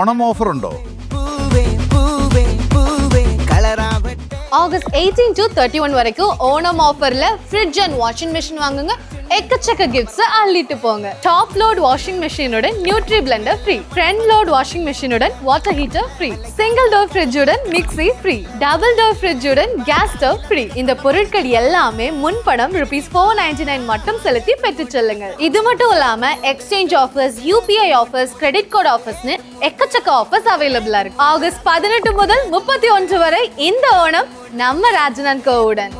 Onam offer ഉണ്ടോ? August 18 to 31 வரைக்கும் ஓணம் ஆஃபர்ல ஃப்ரிட்ஜ் அண்ட் வாஷிங் மிஷின் வாங்குங்க, எக்கச்சக்க கிஃப்ட்ஸ் அள்ளிட்டு போங்க. டாப் லோட் வாஷிங் மிஷினுடன் nutri blender free, front load washing மிஷினுடன் water heater free, single door ஃப்ரிட்ஜுடன் மிக்ஸி ஃப்ரீ, டபுள் டோர் ஃப்ரிட்ஜுடன் கேஸ் ஸ்டவ் ஃப்ரீ. இந்த பொருட்கள் எல்லாமே முன்பணம் ₹499 மட்டும் செலுத்தி பெற்று செல்லுங்க. இது மட்டும் இல்லாம exchange offers, UPI offers, credit card ஆஃபர்ஸ்னு எக்கச்சக்க ஆஃபர்ஸ் அவைலபிளா இருக்கு. ஆகஸ்ட் 18 முதல் 31 வரை இந்த ஓணம் நம்ம ராஜன் கோவுடன்.